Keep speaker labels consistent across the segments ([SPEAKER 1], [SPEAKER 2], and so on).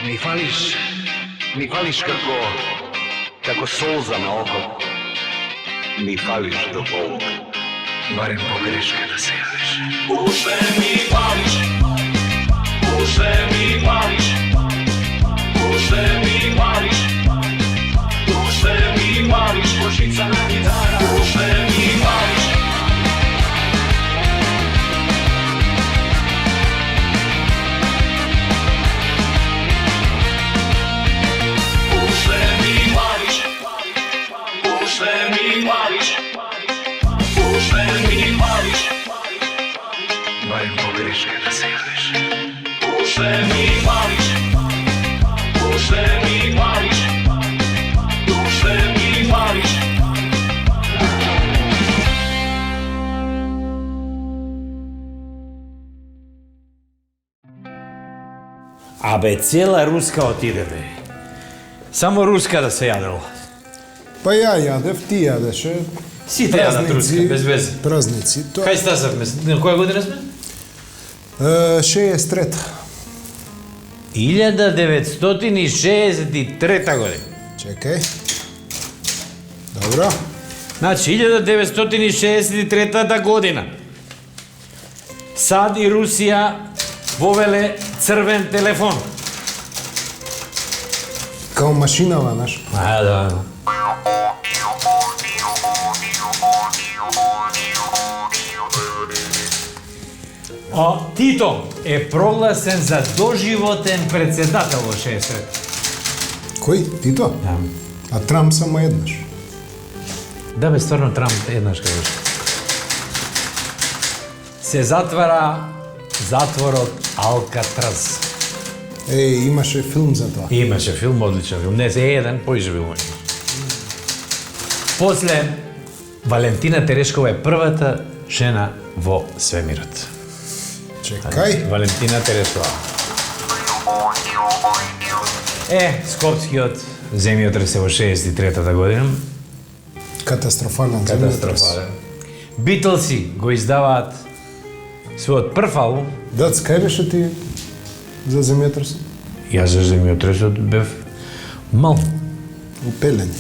[SPEAKER 1] Mi fališ kako solza na oko. Mi fališ do Boga. Barem pogreške da se javiš.
[SPEAKER 2] U sve mi fališ, u sve mi fališ, u sve mi fališ, u sve mi fališ, košica na gitara, u sve mi fališ.
[SPEAKER 1] Barem pogreške da se javiš.
[SPEAKER 2] U sve mi fališ, u sve mi fališ, u sve mi fališ.
[SPEAKER 3] Абе, цела руска отиде, бе. Само руска да се јадела.
[SPEAKER 4] Па ја јадев, ти јадеше.
[SPEAKER 3] Сите јадат руска, без везе.
[SPEAKER 4] Празници.
[SPEAKER 3] Кај стасавме? На која година сме?
[SPEAKER 4] 63.
[SPEAKER 3] 1963 година.
[SPEAKER 4] Чекај. Добро.
[SPEAKER 3] Значи, 1963 година. САД и Русија вовеле црвен телефон.
[SPEAKER 4] Као машинава, наш.
[SPEAKER 3] Да. Тито е прогласен за доживотен председател во 63.
[SPEAKER 4] Кој? Тито?
[SPEAKER 3] Да.
[SPEAKER 4] А Трамп само еднаш.
[SPEAKER 3] Да бе, стварно Трамп еднаш кажеш. Се затвара затворот Алкатраз.
[SPEAKER 4] Имаше филм за тоа.
[SPEAKER 3] Имаше филм, одличен филм. Не, се еден, поише филм. После, Валентина Терешкова е првата жена во свемирот.
[SPEAKER 4] Чекај.
[SPEAKER 3] Валентина Терешкова. Скопскиот земјотрес е во 63-та година.
[SPEAKER 4] Катастрофален.
[SPEAKER 3] Катастрофален. Битлси го издаваат својот прв албум.
[SPEAKER 4] Дац, кај беше ти за земјотресот?
[SPEAKER 3] Јас за земјотресот бев мал.
[SPEAKER 4] Упелен.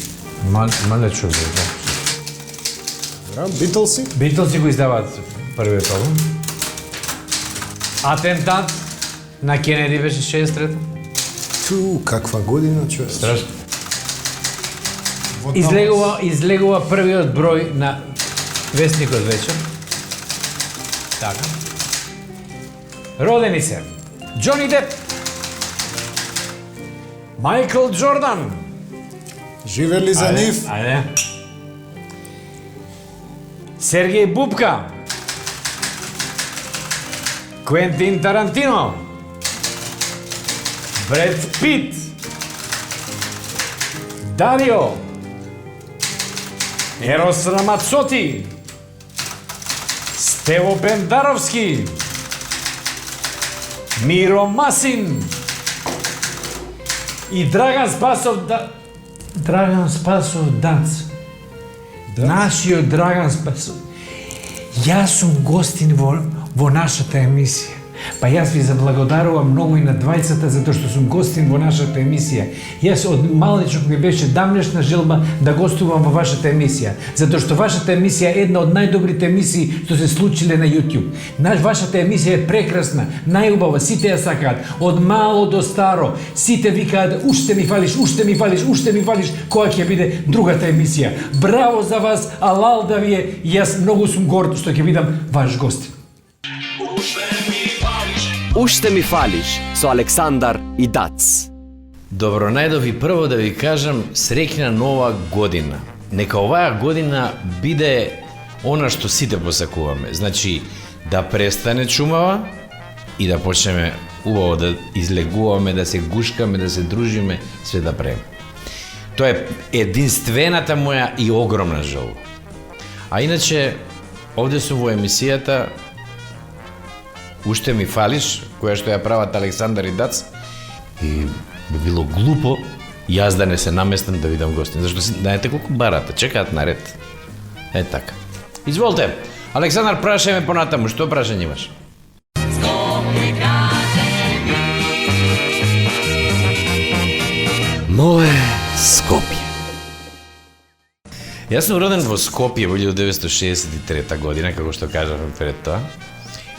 [SPEAKER 3] Мале човек, да.
[SPEAKER 4] Битлси?
[SPEAKER 3] Битлси го издаваат првиот албум. Атентат на Кенеди беше 63-та.
[SPEAKER 4] Ту, каква година, човек.
[SPEAKER 3] Страшно. Излегува првиот број на Вестникот вечер. Така. Родени се Џони Деп, Мајкл Џордан.
[SPEAKER 4] Живели за нив?
[SPEAKER 3] Ајде. Сергеј Бубка. Квентин Тарантино. Бред Пит. Дарио. Ерос Рамацоти. Стево Бендаровски. Миро Масин. И Драган Спасов Данц. Нашиот Драган Спасов. Јас сум гостин во нашата емисија. Па јас ви заблагодарувам многу и на двајцата затоа што сум гостин во нашата емисија. Јас од малечок ми беше давнешна желба да гостувам во вашата емисија, затоа што вашата емисија е една од најдобрите емисии што се случиле на YouTube. Вашата емисија е прекрасна, најубава, сите ја сакаат, од мало до старо. Сите викаат уште ми фалиш, уште ми фалиш, уште ми фалиш, која ќе биде другата емисија. Браво за вас, алал да ви е. Јас многу сум горд што ќе бидам ваш гост.
[SPEAKER 5] Уште ми фалиш со Александар и Дац.
[SPEAKER 6] Добро најдов и прво да ви кажам среќна нова година. Нека оваа година биде она што сите посакуваме. Значи, да престане чумава и да почнеме убаво да излегуваме, да се гушкаме, да се дружиме, све да преме. Тоа е единствената моја и огромна желба. А иначе, овде сум во емисијата Уште ми фалиш, која што ја прават Александар и Дац, и би било глупо јас да не се наместам да видам гостин, зашто знаете колку барата, чекаат наред. Така. Изволте, Александар, прашај ме понатаму, што прашање имаш?
[SPEAKER 5] Мое Скопје.
[SPEAKER 6] Јас сум роден во Скопје во 1963 година, како што кажавме пред тоа.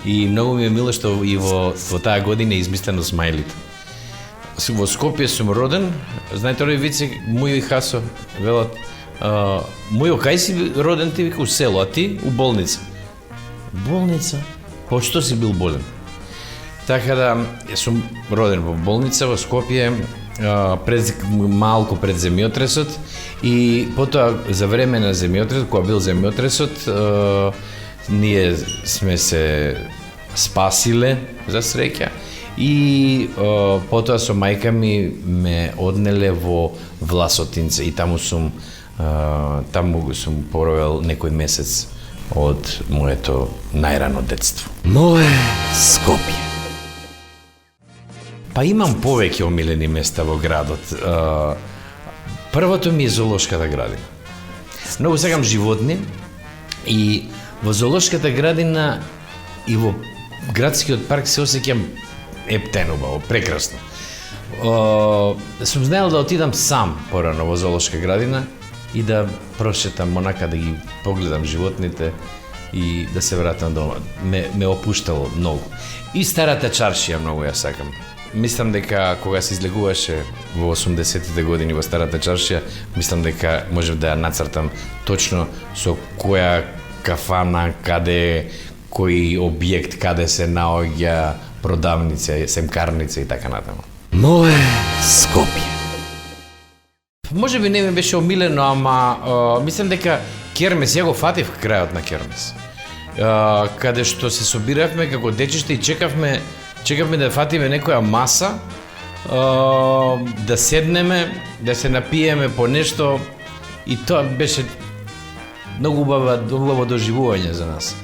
[SPEAKER 6] И многу ми е мило што и во таа година е измислено смајлите. Во Скопје сум роден, знаете ли вици, Мујо и Хасо, велат, Мујо, кај си роден ти, вика, у село, а ти у болница. Болница? По што си бил болен? Така да, јас сум роден во болница во Скопје, малку пред земјотресот и потоа за време на земјотресот, кога бил земјотресот, ние сме се спасиле за среќа и потоа со мајка ми ме однеле во Власотинце и таму сум провел некој месец од моето најрано детство.
[SPEAKER 5] Мое Скопје.
[SPEAKER 6] Па имам повеќе омилени места во градот. Првото ми е зоолошката градина. Многу сакам животни и во зоолошката градина и во градскиот парк се осеќам ептен убаво, прекрасно. Сум знаел да отидам сам порано во зоолошка градина и да прошетам онака, да ги погледам животните и да се вратам дома. Ме опуштало многу. И старата чаршија многу ја сакам. Мислам дека кога се излегуваше во 80-тите години во старата чаршија, мислам дека можев да ја нацртам точно со која кафана, каде, кој објект, каде се наоѓа продавница, семкарница и така натаму.
[SPEAKER 5] Мое Скопје.
[SPEAKER 6] Може би не ми беше омилено, ама мислам дека кермес, ја го фатив крајот на кермес. Каде што се собиравме како дечиште и чекавме да фатиме некоја маса, да седнеме, да се напиеме по нешто и тоа беше многу убаво доживување за нас.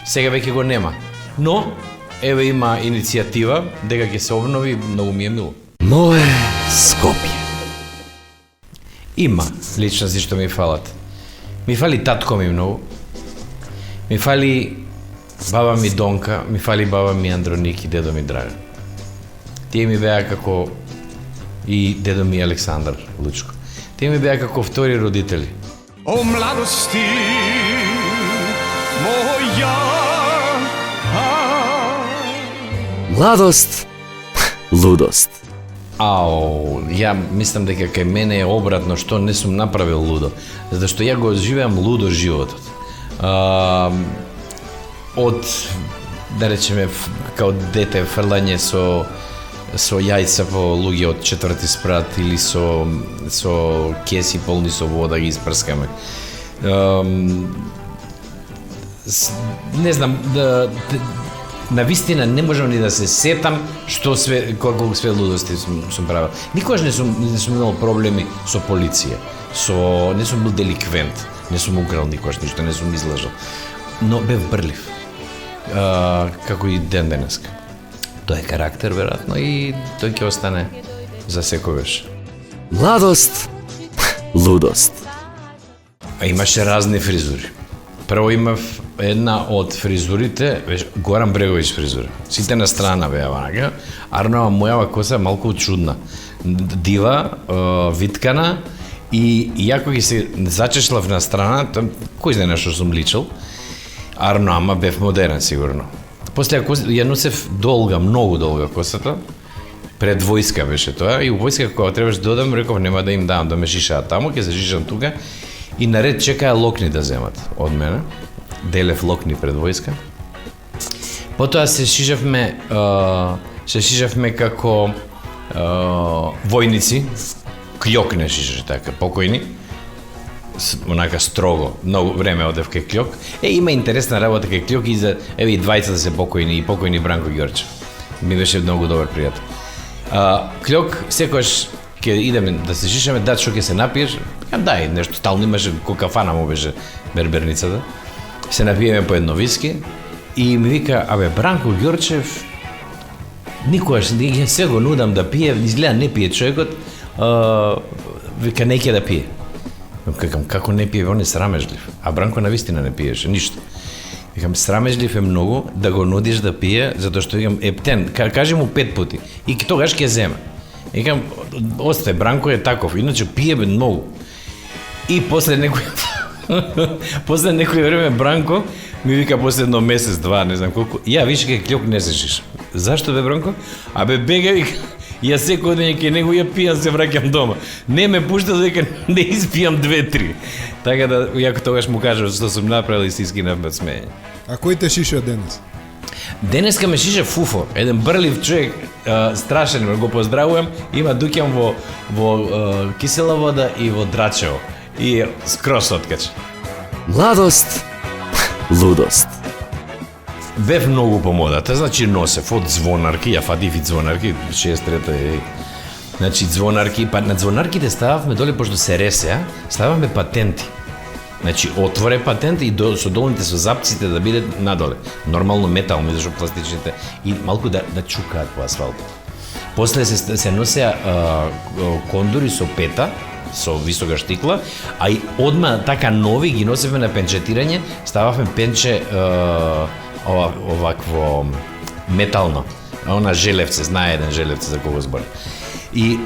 [SPEAKER 6] Сега веќе го нема. Но, еве има иницијатива дека ќе се обнови, многу ми е мило.
[SPEAKER 5] Мое Скопје.
[SPEAKER 6] Има личности што ми фалат. Ми фали татко ми многу. Ми фали баба ми Донка, ми фали баба ми Андроник и дедо ми Драган. Тие ми беа како и дедо ми Александар Лучко. Тие ми беа како втори родители.
[SPEAKER 2] О младости моја.
[SPEAKER 5] Младост, лудост.
[SPEAKER 6] Ја мислам дека кај мене е обратно, што не сум направил лудо, затоа што ја го живеам лудо животот. Од, да речеме, као дете фрлање со јајца по луѓе од четврти спрат или со кеси полни со вода ги испрскаме. Не знам, на вистина не можам ни да се сетам што колку све лудости сум правил. Никогаш не сум имал проблеми со полиција, не сум бил деликвент, не сум украл никогаш ништо, не сум излажал. Но бев брлив, како и ден денеска. Тоа е карактер, веројатно, и тој ќе остане за секогаш.
[SPEAKER 5] Младост, лудост.
[SPEAKER 6] Имаше разни фризури. Прво имав една од фризурите, Горан Бреговиќ фризура. Сите на страна беа ванака. Арнова мојава коса малку чудна. Дива, виткана и јако ги се зачешлав на страна, кој знае на што сум личил. Арно, ама бев модерен сигурно. После ја носев долга, многу долга косата. Пред војска беше тоа и у војска кога требаш да додам, реков нема да им дам, да ме шишаат таму, ќе се шишам тука. И наред чекаа локни да земат од мене. Делев локни пред војска. Потоа се шишавме како војници, кљок не шишаше така, покојни, онака строго, многу време одев кај кљок. Има интересна работа кај кљок и за, еве и двајцата се покојни, и покојни Бранко Ѓорчев. Ми беше многу добар пријател. Кљок, секојаш ќе идеме да се шишаме, да, што ќе се напиеш, дај, нешто стално имаше, ко кафана му беше берберницата. Се напиеме по едно виски и ми вика, абе, Бранко Ѓорчев, никогаш, се го нудам да пие, изгледа не пие човекот, вика, не ќе да пие. Какам, како не пие, он е срамежлив, а Бранко навистина не пиеше, ништо. Викам, срамежлив е многу да го нудиш да пие, затоа што викам, ептен, кажи му 5 пати и тогаш ќе земе. Викам, оставе, Бранко е таков, иначе пие многу. И после некој време Бранко ми вика после едно месец, два, не знам колку, ја виш ке клјок не сешиш. Зашто бе Бранко? Абе бега вика, ја секој ден ке него ја пијам, се враќам дома. Не ме пушта дека не испијам 2-3. Така да, јако тогаш му кажав што сум направил и се искинав од смење.
[SPEAKER 4] А кој те шиша денес?
[SPEAKER 6] Денеска ме шише Фуфо, еден брлив човек, страшен, го поздравувам, има дуќан во кисела вода и во Драчево. И скрос откач.
[SPEAKER 5] Младост, лудост.
[SPEAKER 6] Бев многу по модата, значи носев од звонарки, ја фатив и звонарки, 63-та е. Значи звонарки, па на звонарките стававме доле, пошто се ресеа, стававме патенти. Значи отворе патент и со долните со запците да биде надоле. Нормално метални, зашто пластичните и малку да чукаат по асфалтот. После се носеа кондури со пета, со висока штикла, а и одма така нови ги носевме на пенчетирање, стававме пенче овакво метално. Она желевце, знае еден желевце за кого збор. И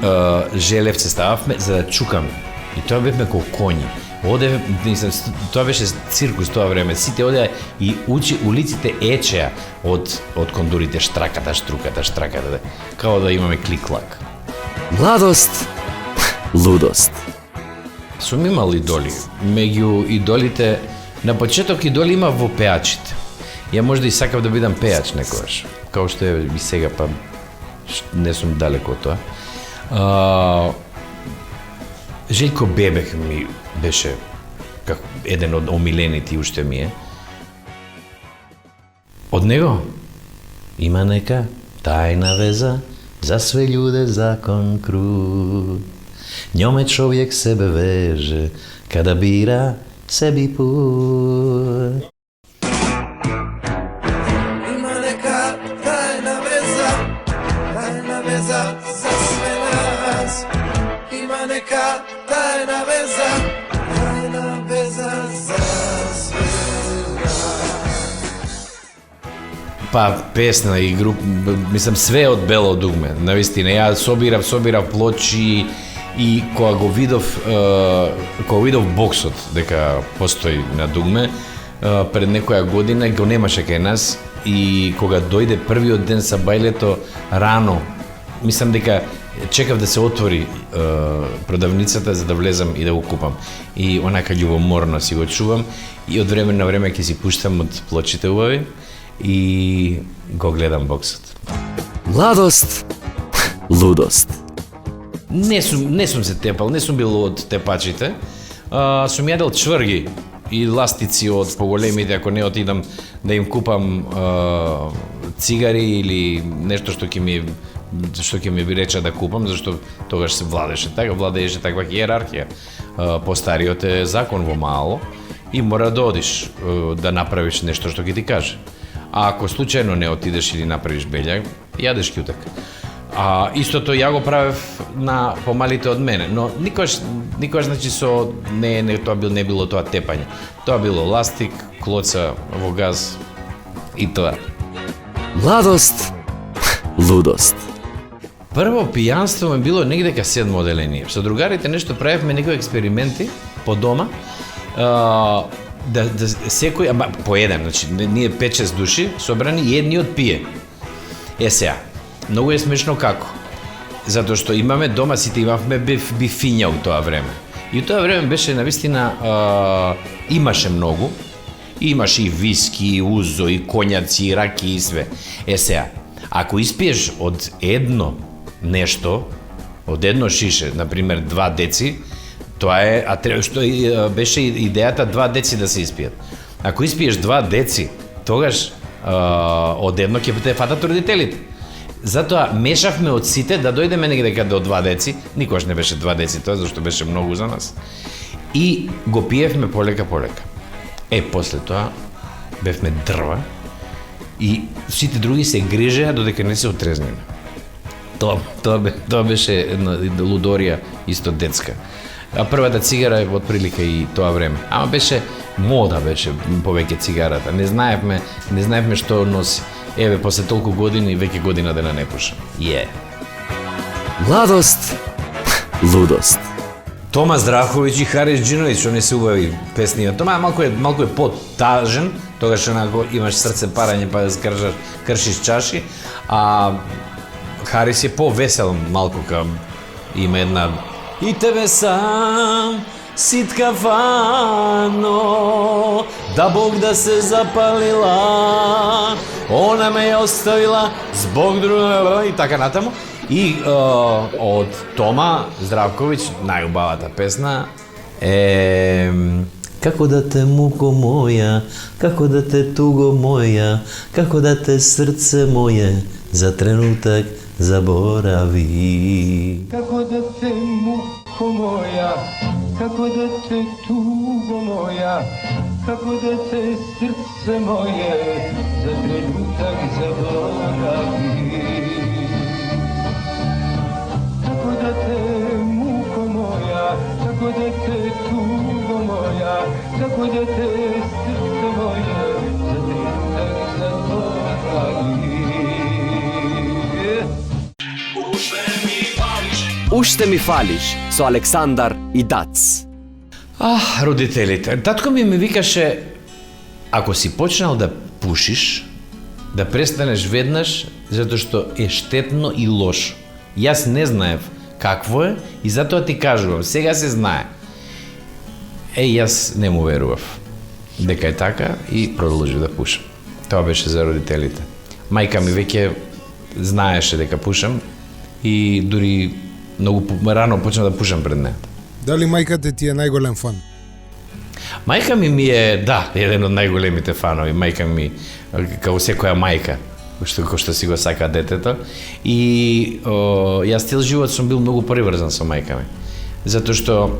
[SPEAKER 6] желевце стававме за да чукаме. И тоа бевме ко коњи. Оде, тоа беше циркус тоа време. Сите одеа и улиците ечеа од кондурите, штраката, штраката, као да имаме клик-клак.
[SPEAKER 5] Младост, лудост.
[SPEAKER 6] Сум имал идоли. Меѓу идолите, на почеток идоли има во пеачите. Ја можда и сакав да бидам пеач некогаш. Као што е и сега, па не сум далеко од тоа. Желјко Бебек ми беше како еден од омилените уште ми е. Од него има нека тајна веза, за све људе закон крут. Njome čovjek sebe veže kada bira sebi put.
[SPEAKER 2] Ima neka tajna veza za sve nas. Ima neka tajna veza za sve nas.
[SPEAKER 6] Pa pesna i grup, mislim sve од Бело дугме, навистина. Ја собирав плочи и кога го видов боксот дека постои на дугме, пред некоја година го немаше кај нас и кога дојде првиот ден са бајлето рано, мислам дека чекав да се отвори продавницата за да влезам и да го купам. И онака љубоморно си го чувам и од време на време ќе си пуштам од плочите убави и го гледам боксот.
[SPEAKER 5] Младост, лудост.
[SPEAKER 6] Не сум се тепал, не сум бил од тепачите. Сум јадел чврги и ластици од поголемите, ако не отидам да им купам цигари или нешто што ќе ми рече да купам, зашто тогаш се владееше таква иерархија. Постариот е закон во мало и мора да одиш да направиш нешто што ќе ти каже. А ако случајно не отидеш или направиш белја, јадеш ќутек. Истото ја го правев на помалите од мене, но никош значи тоа не било тоа тепање. Тоа било ластик, клоца во газ и тоа.
[SPEAKER 5] Младост, лудост.
[SPEAKER 6] Прво пијанство ме било негде ка 7 оделение. Со другарите нешто правевме некои експерименти по дома. Да секој, по еден, значи ние 5-6 души собрани и едниот пие. Сега, многу е смешно како. Затоа што имаме дома, сите имавме бифиња у тоа време. И у тоа време беше навистина имаше многу. Имаше и виски, и узо, и коњаци, и раки, и све. Сега, ако испиеш од едно нешто, од едно шише, например 2 деци, тоа е, што беше идејата 2 деци да се испијат. Ако испиеш 2 деци, тогаш од едно ќе те фатат родителите. Затоа мешавме од сите да дојдеме негде до 2 деци, никош не беше 2 деци тоа, зашто беше многу за нас. И го пиевме полека. После тоа бевме дрва и сите други се грижеа додека не се отрезнеме. Тоа беше една лудорија исто детска. А првата цигара е од прилика и тоа време. Ама беше мода беше повеќе цигарата. Не знаевме што носи. Еве, после толку години, веќе година дена не пушам.
[SPEAKER 5] Младост, лудост.
[SPEAKER 6] Тома Здравковиќ и Харис Џиновиќ, они се убави песни. Тома малку е потажен, тогаш онако имаш срце парање па да кршиш чаши, а Харис е повесел малку, има една и тебе сам ситка фано, да Бог да се запалила, она ме ја оставила због друга и така натаму. И од Тома Здравковиќ најубавата песна е како да те муко моја, како да те туго моја, како да те срце моје за тренутак заборави.
[SPEAKER 7] Како да те муко моја, како да те туго моја, како да те срце моје за тренутак заборави. Како да те муко моја, како да те туго моја, како да те срце моје за тренутак заборави.
[SPEAKER 5] Уште ми фалиш со Александар и Дац.
[SPEAKER 6] Родителите. Татко ми викаше, ако си почнал да пушиш, да престанеш веднаш, затоа што е штетно и лошо. Јас не знаев какво е и затоа ти кажувам, сега се знае. Јас не му верував дека е така и продолжив да пушам. Тоа беше за родителите. Мајка ми веќе знаеше дека пушам и дури многу рано почна да пушам пред неа.
[SPEAKER 4] Дали мајката ти е најголем фан?
[SPEAKER 6] Мајка ми е, да, еден од најголемите фанови. Мајка ми, како секоја мајка, кој што си го сака детето. И јас цел живот сум бил многу приврзан со мајка ми. Затоа што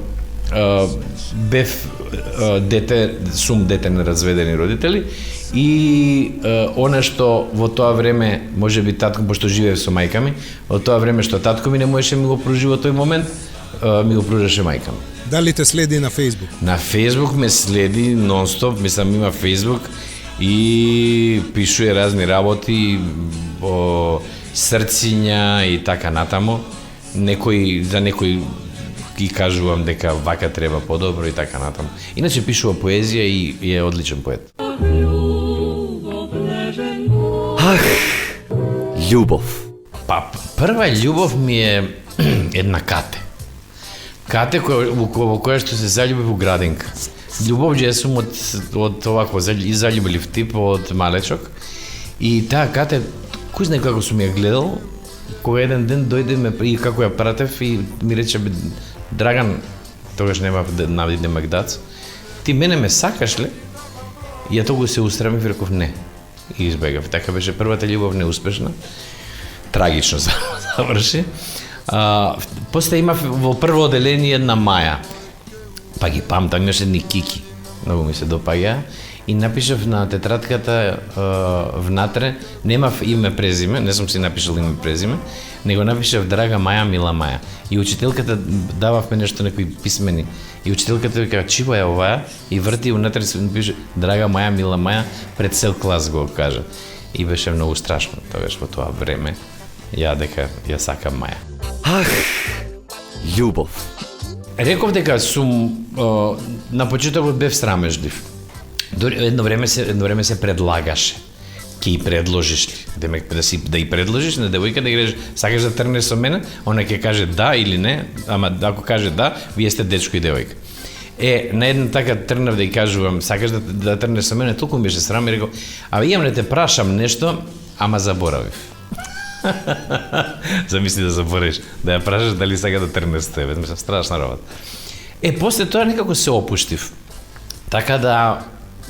[SPEAKER 6] бев сум дете на разведени родители и она што во тоа време, можеби татко, пошто живеев со мајка ми, во тоа време што татко ми не можеше ми го пружи во тој момент, ми го пружеше мајка ми.
[SPEAKER 4] Дали те следи на Фејсбук?
[SPEAKER 6] На Фејсбук ме следи нон-стоп, мислам има Фејсбук и пишуе разни работи, срциња и така натаму. За некој ги кажувам дека вака треба подобро и така натаму. Иначе пишува поезија и е одличен поет.
[SPEAKER 5] Ах, љубов.
[SPEAKER 6] Па, прва љубов ми е една кате. Кате во која што се заљубив во градинка. Љубов ја сум од овако заљубилив тип од малечок. И таа кате, кој знае како сум ја гледал, кога еден ден дојде и како ја пратев и ми рече, Драган, тогаш немав дац, ти мене ме сакаш ли? И ја тогу се устремив и реков не. И избегав. Така беше првата љубов неуспешна. Трагично заврши. После имав во прво оделение една Маја. Па ги памтам, имаше едни кики. Многу ми се допаѓа. И напишав на тетрадката внатре, немав име презиме, не сум си напишал име презиме, него напишав Драга Маја, мила Маја. И учителката дававме нешто некои писмени. И учителката вика, чива е оваа? И врти внатре се пише Драга Маја, мила Маја, пред цел клас го кажа. И беше многу страшно, тогаш во тоа време. Ја дека ја сакам Маја.
[SPEAKER 5] Ах, љубов.
[SPEAKER 6] Реков дека сум на почетокот бев срамежлив. Едно време се предлагаше. Ке и предложиш ли? Демек да и предложиш на девојка да играш, сакаш да трнеш со мене, она ќе каже да или не, ама ако каже да, вие сте дечко и девојка. На една така трнав да и кажувам, сакаш да трнеш со мене, толку ми беше срам и рекол, имам да те прашам нешто, ама заборавив. Замисли да заборавиш, да ја прашаш дали сака да трнеш со тебе, мислам, страшна работа. После тоа некако се опуштив. Така да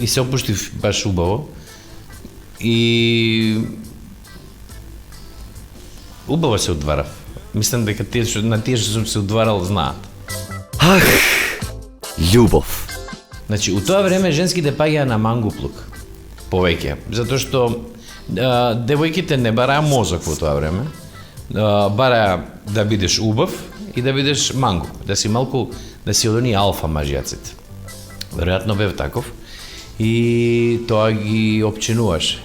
[SPEAKER 6] и се опуштив баш убаво. И убаво се одварав. Мислам дека на тие што сум се одварал знаат.
[SPEAKER 5] Ах, љубов.
[SPEAKER 6] Значи, у тоа време женските паѓаа на мангуплук. Повеќе. Затоа што девојките не бараа мозок во тоа време. Бараа да бидеш убав и да бидеш мангуп. Да си малку, да си од оние алфа мажјаците. Веројатно бев таков. И тоа ги опчинуваш.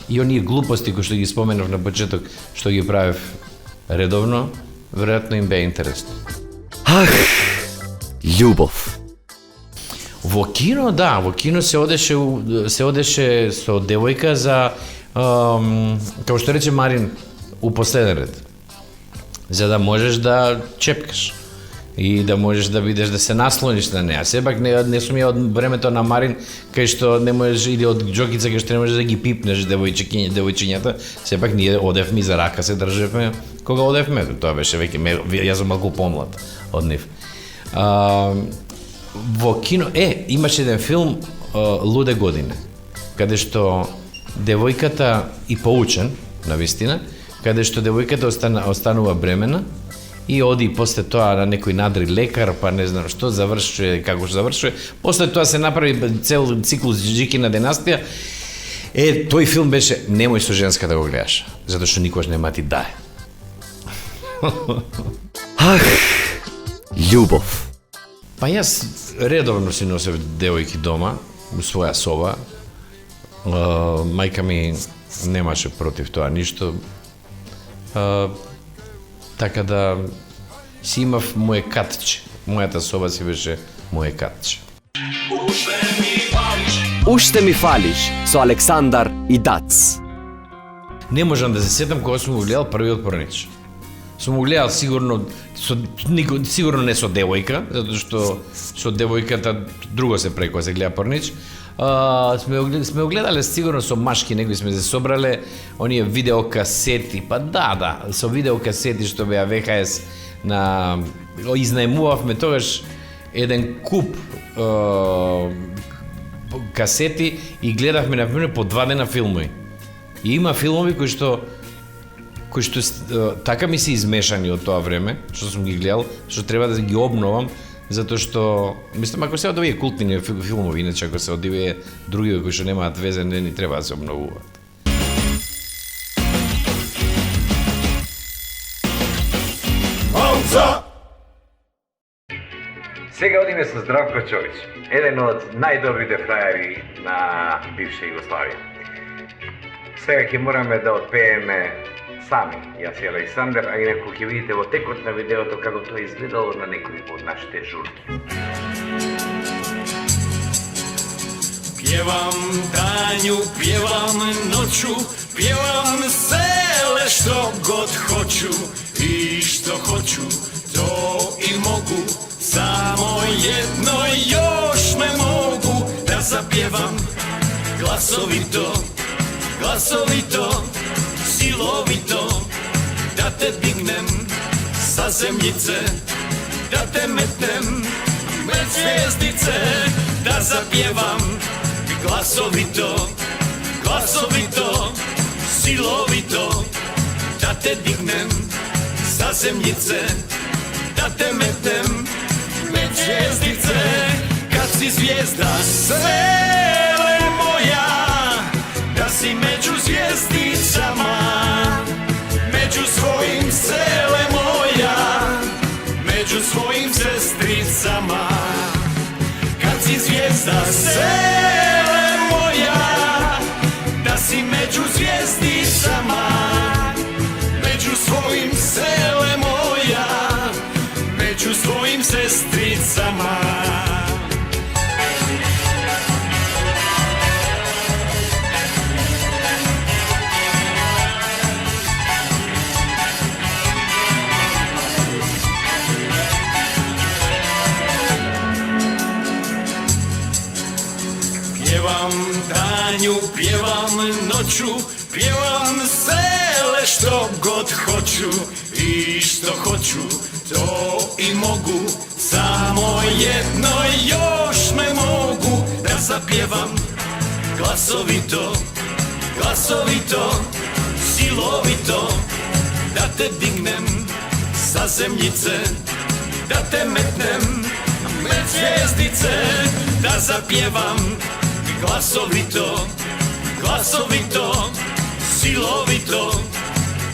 [SPEAKER 6] И оние глупости кои што ги споменав на почеток, што ги правев редовно, веројатно им бе интересно.
[SPEAKER 5] Ах, љубов.
[SPEAKER 6] Во кино, да, во кино се одеше со девојка за, како што рече Марин, у последен ред. За да можеш да чепкаш и да можеш да бидеш, да се наслониш на неа. Сепак не сум ја од времето на Марин, кај што не можеш, или од Џокица, кај што не можеш да ги пипнеш девојчињата. Сепак ние одевме за рака се држевме кога одевме. Тоа беше веќе, јас сум малку помлад од нив. Во кино, имаше еден филм Луде години, каде што девојката, и поучен, навистина, каде што девојката останува бремена и оди после тоа на некој надри лекар, па не знам што, завршува, како што завршува. После тоа се направи цел циклус Жикина династија. Тој филм беше немој со женска да го гледаш, затоа што никош нема ти дае.
[SPEAKER 5] Ах, љубов.
[SPEAKER 6] Па јас редовно си носев девојки дома, у своја соба. Мајка ми немаше против тоа ништо. Така да си имав моје катче. Мојата соба си беше моје катче.
[SPEAKER 5] Уште ми фалиш со Александар и Дац.
[SPEAKER 6] Не можам да се сетам кога сум го гледал првиот Порнич. Сум го гледал сигурно не со девојка, затоа што со девојката друго се преко се гледа Порнич. Сме го гледале сигурно со машки, некои сме се собрале, оние видеокасети, па да, со видеокасети што беа ВХС на... Изнаемувавме тогаш еден куп касети и гледавме например по 2 дена филмови. И има филмови кои што така ми се измешани од тоа време, што сум ги гледал, што треба да ги обновам, затоа што, мислам, ако се од овие култни филмови, иначе ако се од овие други кои што немаат везе, не ни треба да се обновуваат.
[SPEAKER 1] Сега одиме со Здравко Чович, еден од најдобрите фрајери на бивша Југославија. Сега ќе мораме да отпееме сами, јас и Александар, а инаку ќе видите во текот на видеото како тоа изгледало на некои од нашите журки.
[SPEAKER 2] Пјевам данју, пјевам ноќу, пјевам селе што год хочу и што хочу, то и могу. Само jedno još me mogu da zapjevam glasovito, glasovito, silovito, da te dignem sa zemljice, da te metnem med zvijezdice, da zapjevam glasovito, glasovito, silovito, da te dignem sa zemljice, da te metnem med zvijezdice, kad si zvijezda sele moja, da si među zvijezdicama, među svojim sele moja, među svojim sestricama. Kad si zvijezda sele moja, da si među zvijezdicama, među svojim sele moja, među svojim sestricama. Pjevam danju, pjevam noću, pjevam sele što god hoću i što hoću, to i mogu. Samo jedno još me mogu da zapjevam glasovito, glasovito, silovito, da te dignem sa zemljice, da te metnem med zvijezdice, da zapjevam glasovito, glasovito, silovito,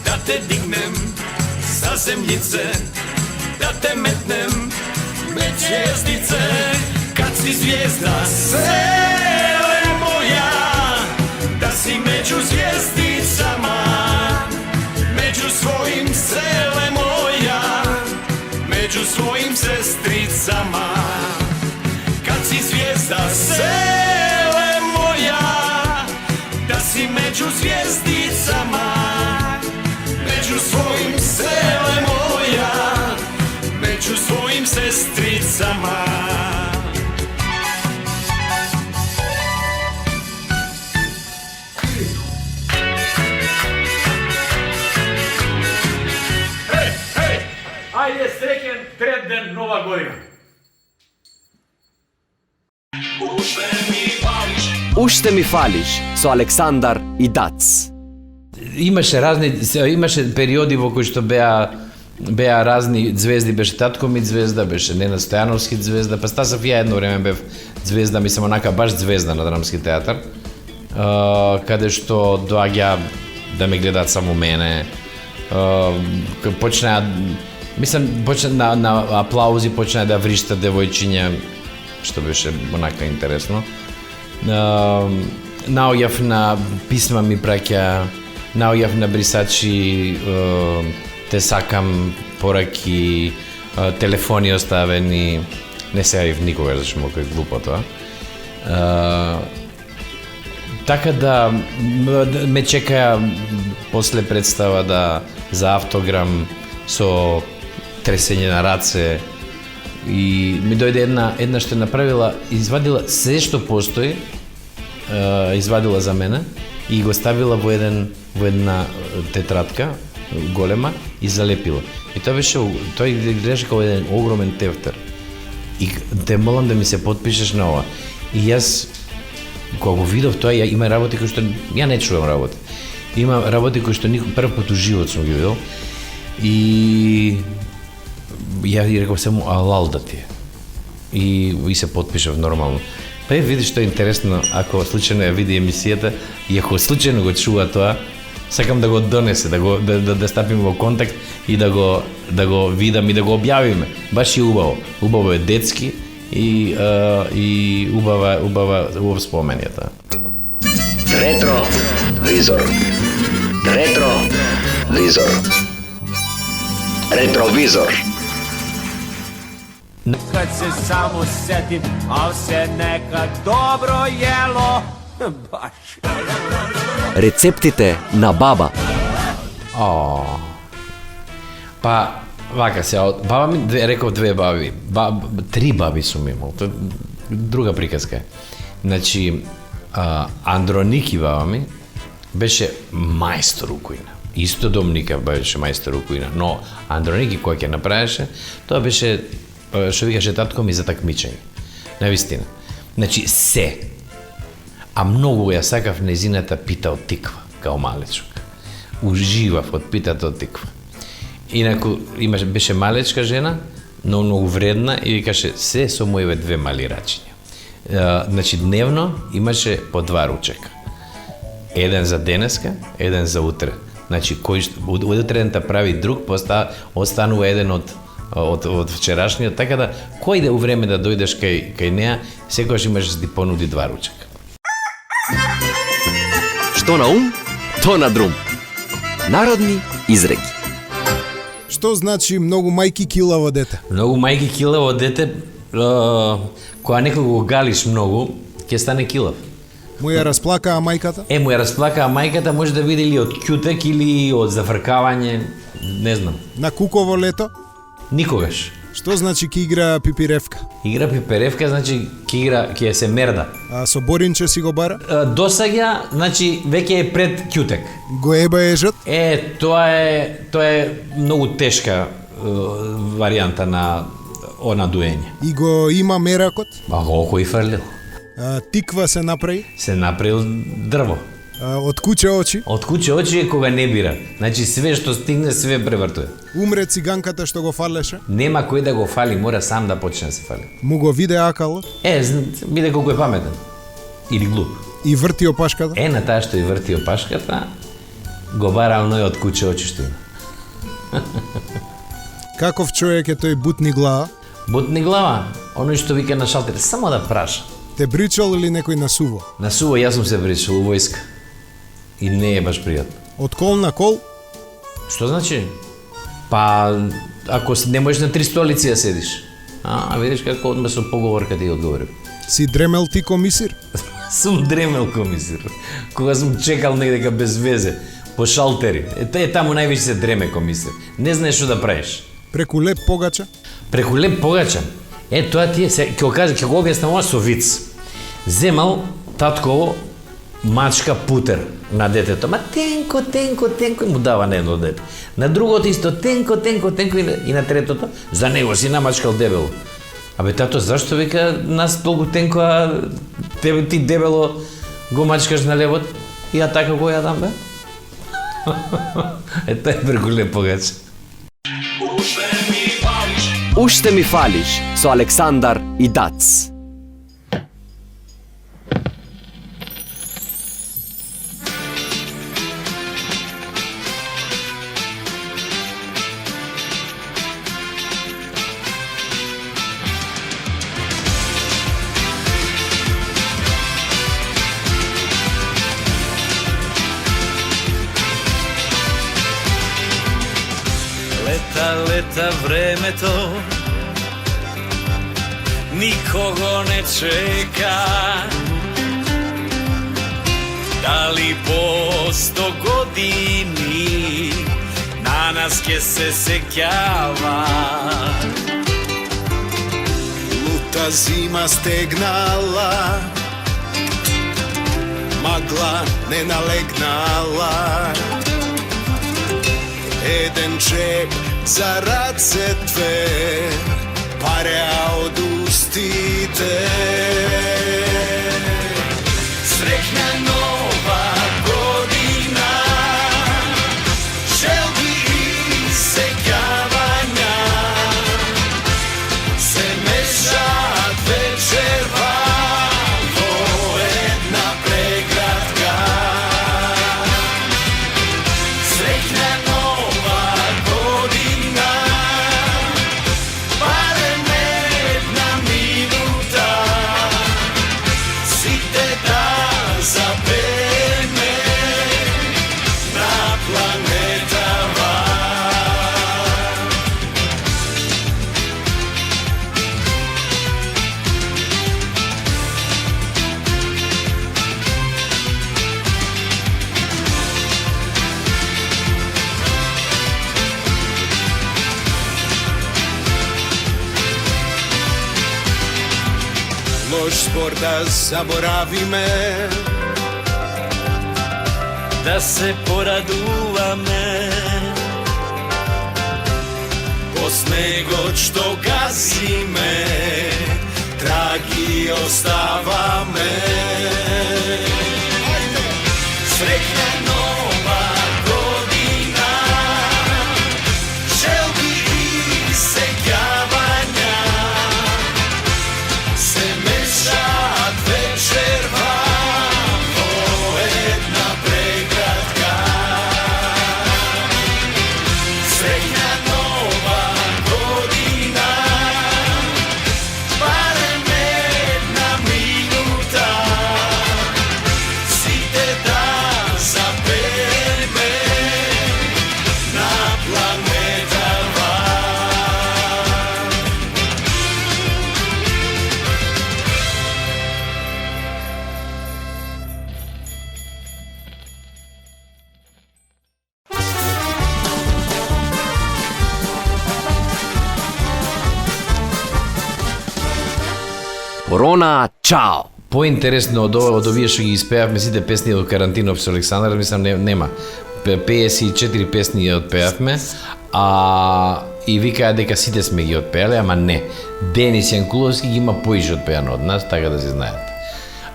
[SPEAKER 2] da te dignem sa zemljice, da te metnem med zvijezdice, kad si zvijezda sele moja, da si među zvijezdicama, među svojim selima. grezama.
[SPEAKER 3] Ajde, srećen tredden Nova godina.
[SPEAKER 5] Уште ми фалиш со Александар и Дац.
[SPEAKER 6] Имаше периоди во кои што беа разни звезди, беше татко ми звезда, беше Ненад Стојановски звезда, па Стасов ја едно време бев звезда, мислам онака баш звезда на драмски театар, каде што доаѓа да ме гледаат само мене, почнаа на аплаузи почнаа да вриштат девојчиња, што беше онака интересно. Наоѓав на писма ми праќа, наоѓав на брисачи, те сакам, пораки, телефони оставени, не се јавив никогаш, зашто му е глупо тоа. Така да ме чекаја после представа за автограм со тресење на раце, и ми дојде една што направила, извадила се што постои, извадила за мене и го ставила во една тетрадка голема и залепила. И тоа изгледаше како еден огромен тефтер. И те молам да ми се потпишеш на ова. И јас кога го видов тоа, има работи кои што ја не чувам работи. Има работи кои што прв пат у живот сум ги видел. И ја реков само алал да ти е. И се потпишав нормално. Па видиш што е интересно, ако случајно ја види емисијата и ако случајно го чува тоа, сакам да го донесе, да стапиме во контакт и да го видам и да го објавиме. Баш и убаво. Убаво е детски и убав спомен е тоа.
[SPEAKER 8] Ретровизор. Ретровизор. Ретровизор.
[SPEAKER 7] Kad se samo setim, al se nekad dobro jelo. Baš.
[SPEAKER 5] Рецептите на баба.
[SPEAKER 6] Па, вака се, баба ми реков две баби, три баби сум имал, тоа друга приказка е. Значи, Андроники баба ми беше мајстор укуина. Исто Домника беше мајстор укуина, но Андроники кој ќе направеше, тоа беше, што викаше татко ми, за такмичење. Навистина. Значи, се. А многу ја сакав незината пита од тиква, као малечок. Уживав од питата од тиква. Инаку, беше малечка жена, но многу вредна и викаше се со моиве две мали рачиња. Значи, дневно имаше по 2 ручека. Еден за денеска, еден за утре. Значи, кој утрента прави друг, останува еден од вчерашниот, така да, кој да у време да дојдеш кај неа, секогаш имаш да ти понуди 2 ручека.
[SPEAKER 5] Што на ум, то на друм. Народни изреки.
[SPEAKER 4] Што значи многу мајки килаво дете?
[SPEAKER 6] Многу мајки килаво дете, кога некој го галиш многу, ќе стане килав.
[SPEAKER 4] Му ја расплакаа мајката?
[SPEAKER 6] Му ја расплакаа мајката, може да биде или од кјутек или од зафркавање, не знам.
[SPEAKER 4] На куково лето?
[SPEAKER 6] Никогаш.
[SPEAKER 4] Што значи ки игра пипиревка?
[SPEAKER 6] Игра пиперевка, значи ќе се мерда.
[SPEAKER 4] А со Боринче си го бара?
[SPEAKER 6] Досаѓа, значи веќе е пред кјутек.
[SPEAKER 4] Го еба ежот?
[SPEAKER 6] Тоа е многу тешка варијанта на надуење.
[SPEAKER 4] И го има меракот?
[SPEAKER 6] Колку и фрлил.
[SPEAKER 4] Тиква се направи?
[SPEAKER 6] Се направил дрво.
[SPEAKER 4] Од куче очи?
[SPEAKER 6] Од куче очи е кога не бира. Значи све што стигне, све превртува.
[SPEAKER 4] Умре циганката што го фалеше?
[SPEAKER 6] Нема кој да го фали, мора сам да почне да се фали.
[SPEAKER 4] Му го виде акалот?
[SPEAKER 6] Биде колку е паметен. Или глуп.
[SPEAKER 4] И врти опашката?
[SPEAKER 6] На таа што и врти опашката, го бара оној од куче очи што има.
[SPEAKER 4] Каков човек е тој бутни глава?
[SPEAKER 6] Бутни глава? Оној што вика на шалтер, само да праша.
[SPEAKER 4] Те бричал или некој насуво?
[SPEAKER 6] Насуво, јас сум се бричал у војска. И не е баш пријатно.
[SPEAKER 4] Од кол на кол?
[SPEAKER 6] Што значи? Па, ако не можеш на 3 столици да седиш. Видиш како одме со поговор каде ја одговорив.
[SPEAKER 4] Си дремел ти комисир?
[SPEAKER 6] Сум дремел комисир. Кога сум чекал негдека без везе, по шалтери. Таму највише се дреме комисир. Не знаеш што да правиш.
[SPEAKER 4] Преку леп погача?
[SPEAKER 6] Преку леп погача? Тоа ти е, ќе го кажа, ќе го објаснам ова со виц. Земал татково мачка путер на детето, ма тенко, и му дава на едно дете. На другото исто тенко, и на третото, за него си намачкал дебело. Абе, тато, зашто вика нас толку тенко, а ти дебело го мачкаш на левот? И ја така го јадам, бе? Тоа е преголем погач.
[SPEAKER 5] Уште ми фалиш со Александар и Дац.
[SPEAKER 2] Лета времето, никого не чека. Дали по 100 години на нас ке се сеќава.
[SPEAKER 4] Лута зима стегнала, магла не налегнала. Еден чек за раце две, пареа од устите.
[SPEAKER 2] Среќна нова година, желби и сеќавања, се мешаат вечерва во една преградка. Среќна нова година, барем една минута, сите да запееме на планетава.
[SPEAKER 4] Лош збор да заборавиме,
[SPEAKER 2] Да се порадуваме по снегот што газиме, траги оставаме. Среќна нова година, желби и сеќавања, се мешаат вечерва во една преградка. Среќна нова година, барем една минута, сите да запееме на планетава.
[SPEAKER 5] Корона, чао!
[SPEAKER 6] Поинтересно од овие што ги испеавме сите песни од карантинов со Александар, мислам нема. 54 песни ги отпеавме, и викаа дека сите сме ги отпеале, ама не. Денис Јанкуловски ги има поише отпеано од нас, така да се знаете.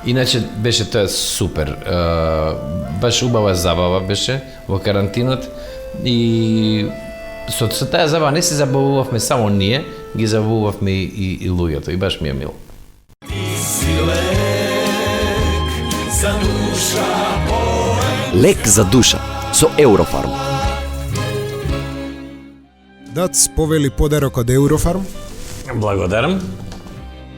[SPEAKER 6] Иначе беше тоа супер. Баш убава забава беше во карантинот и со таа забава не се забавувавме само ние, ги забавувавме и луѓето, и баш ми е мило.
[SPEAKER 2] За душа
[SPEAKER 5] Лек за душа со Eurofarm.
[SPEAKER 4] Дац повели подарок од Eurofarm.
[SPEAKER 6] Благодарам.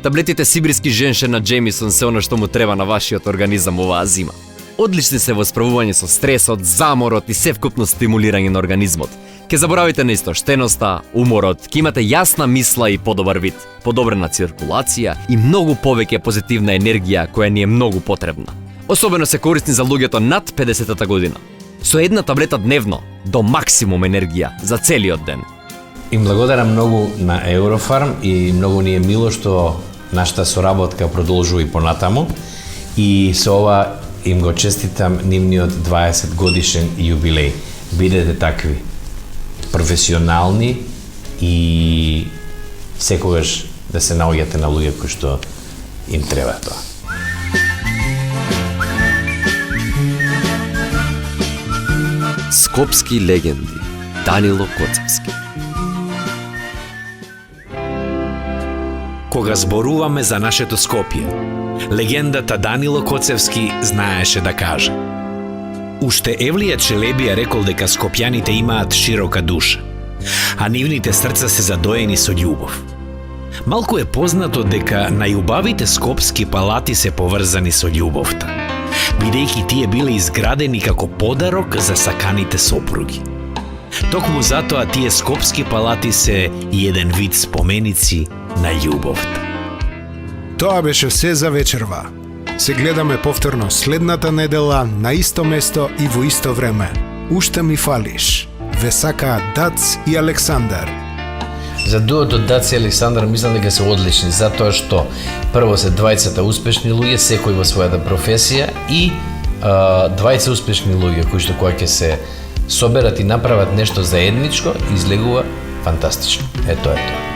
[SPEAKER 5] Таблетите Сибирски женшен на Джемисон се оно што му треба на вашиот организам оваа зима. Одлични се во справување со стресот, заморот и севкупно стимулирање на организмот. Ке заборавите на истоштеноста, уморот, ке имате јасна мисла и подобар вид, подобрена циркулација и многу повеќе позитивна енергија која ни е многу потребна. Особено се корисни за луѓето над 50-та година. Со една таблета дневно, до максимум енергија за целиот ден.
[SPEAKER 6] Им благодарам многу на Eurofarm и многу ни е мило што нашата соработка продолжува и понатаму и со ова им го честитам нивниот 20 годишен јубилеј. Бидете такви, професионални и секогаш да се наоѓате на луѓе кои што им треба тоа.
[SPEAKER 5] Скопски легенди. Данило Коцевски.
[SPEAKER 8] Кога зборуваме за нашето Скопје, легендата Данило Коцевски знаеше да каже: Уште Евлија Челебија рекол дека скопјаните имаат широка душа, а нивните срца се задоени со љубов. Малку е познато дека најубавите скопски палати се поврзани со љубовта, бидејќи тие биле изградени како подарок за саканите сопруги. Токму затоа тие скопски палати се и еден вид споменици на љубовта.
[SPEAKER 4] Тоа беше се за вечерва. Се гледаме повторно следната недела на исто место и во исто време. Уште ми фалиш. Ве сакаат Дац и Александар.
[SPEAKER 6] За дуото Дац и Александар мислам дека се одлични, затоа што прво се двајцата успешни луѓе, секој во својата професија и двајца успешни луѓе кои што кога ќе се соберат и направат нешто заедничко, излегува фантастично. Ето е тоа.